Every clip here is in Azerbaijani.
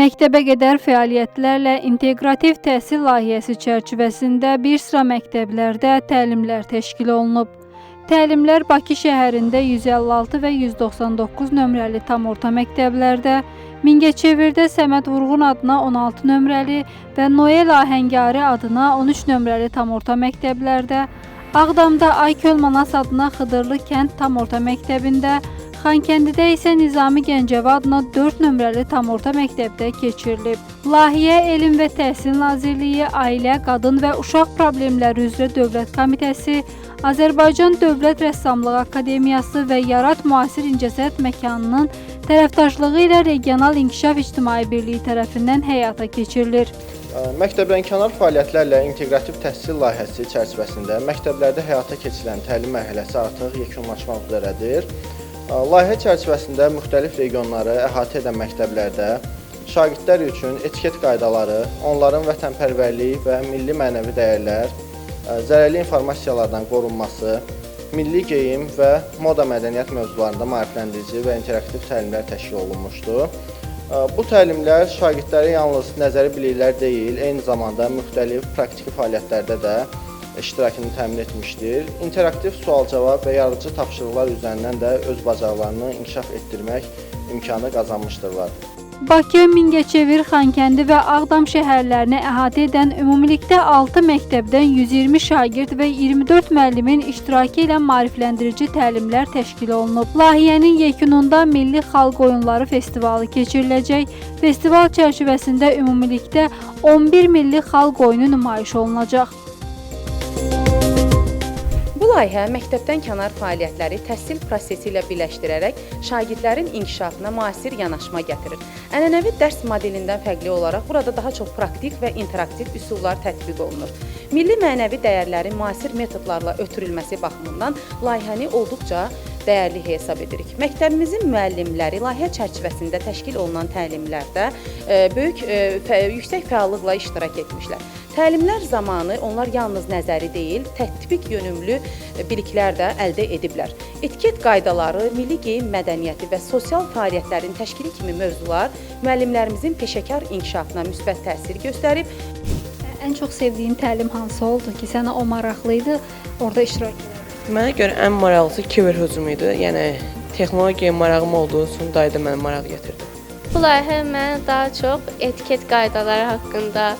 Məktəbəqədər fəaliyyətlərlə inteqrativ təhsil layihəsi çərçivəsində bir sıra məktəblərdə təlimlər təşkil olunub. Təlimlər Bakı şəhərində 156 və 199 nömrəli tam orta məktəblərdə, Mingəçevirdə Səməd Vurğun adına 16 nömrəli və Noel Ahəngari adına 13 nömrəli tam orta məktəblərdə, Ağdamda Ayköl Manas adına Xıdırlı kənd tam orta məktəbində, Xankəndidə isə Nizami Gəncəvi adına 4 nömrəli tam orta məktəbdə keçirilib. Layihə Elm və Təhsil Nazirliyi, Ailə, Qadın və Uşaq Problemləri üzrə Dövlət Komitəsi, Azərbaycan Dövlət Rəssamlıq Akademiyası və Yarat Müasir İncəsənət Məkanının tərəfdaşlığı ilə Regional İnkişaf İctimai Birliyi tərəfindən həyata keçirilir. Məktəblənkənar fəaliyyətlərlə inteqrativ təhsil layihəsi çərçivəsində məktəblərdə həyata keçirilən təlim mərhələsi artıq yekunlaşmaq üzrədir. Layihə çərçivəsində müxtəlif regionları əhatə edən məktəblərdə şagirdlər üçün etiket qaydaları, onların vətənpərvərlik və milli mənəvi dəyərlər, zərərli informasiyalardan qorunması, milli geyim və moda mədəniyyət mövzularında maarifləndirici və interaktiv təlimlər təşkil olunmuşdur. Bu təlimlər şagirdləri yalnız nəzəri biliklər deyil, eyni zamanda müxtəlif praktiki fəaliyyətlərdə də iştirakını təmin etmişdir. İnteraktiv sual-cavab və yaradıcı tapşırıqlar üzərindən də öz bacarıqlarını inkişaf etdirmək imkanı qazanmışdırlar. Bakı, Mingəçevir, Xankəndi və Ağdam şəhərlərini əhatə edən ümumilikdə 6 məktəbdən 120 şagird və 24 müəllimin iştirakı ilə maarifləndirici təlimlər təşkil olunub. Layihənin yekununda Milli Xalq Oyunları Festivalı keçiriləcək. Festival çərçivəsində ümumilikdə 11 milli xalq oyunu nümayiş olunacaq. Bu layihə məktəbdən kənar fəaliyyətləri təhsil prosesi ilə birləşdirərək şagirdlərin inkişafına müasir yanaşma gətirir. Ənənəvi dərs modelindən fərqli olaraq burada daha çox praktik və interaktiv üsullar tətbiq olunur. Milli mənəvi dəyərlərin müasir metodlarla ötürülməsi baxımından layihəni olduqca dəyərli hesab edirik. Məktəbimizin müəllimləri layihə çərçivəsində təşkil olunan təlimlərdə yüksək fəallıqla iştirak etmişlər. Təlimlər zamanı onlar yalnız nəzəri deyil, tətbiq yönümlü biliklər də əldə ediblər. Etiket qaydaları, milli geyim mədəniyyəti və sosial fəaliyyətlərin təşkili kimi mövzular müəllimlərimizin peşəkar inkişafına müsbət təsir göstərib. Ən çox sevdiyin təlim hansı oldu ki, sənə o maraqlı idi, orada iştirak edin? Mənə görə ən maraqlısı kiber hücumu idi. Yəni texnologiyaya marağım olduğu üçün dayı da mənə maraq gətirdi. Bu layihə mənə daha çox etiket qaydaları haqqında,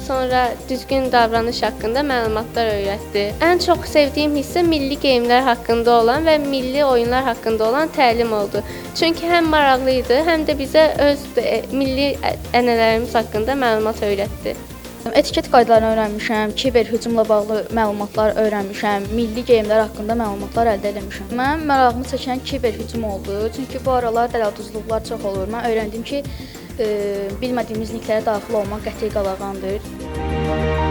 sonra düzgün davranış haqqında məlumatlar öyrətdi. Ən çox sevdiyim hissə milli geyimlər haqqında olan və milli oyunlar haqqında olan təlim oldu. Çünki həm maraqlı idi, həm də bizə öz milli ənənələrimiz haqqında məlumat öyrətdi. Etiket qaydalarını öyrənmişəm, kiber hücumla bağlı məlumatlar öyrənmişəm, milli geyimlər haqqında məlumatlar əldə etmişəm. Mənim marağımı çəkən kiber hücum oldu. Çünki bu aralar dələduzluqlar çox olur. Mən öyrəndim ki, bilmədiyimiz linklərə daxil olmaq qəti qadağandır.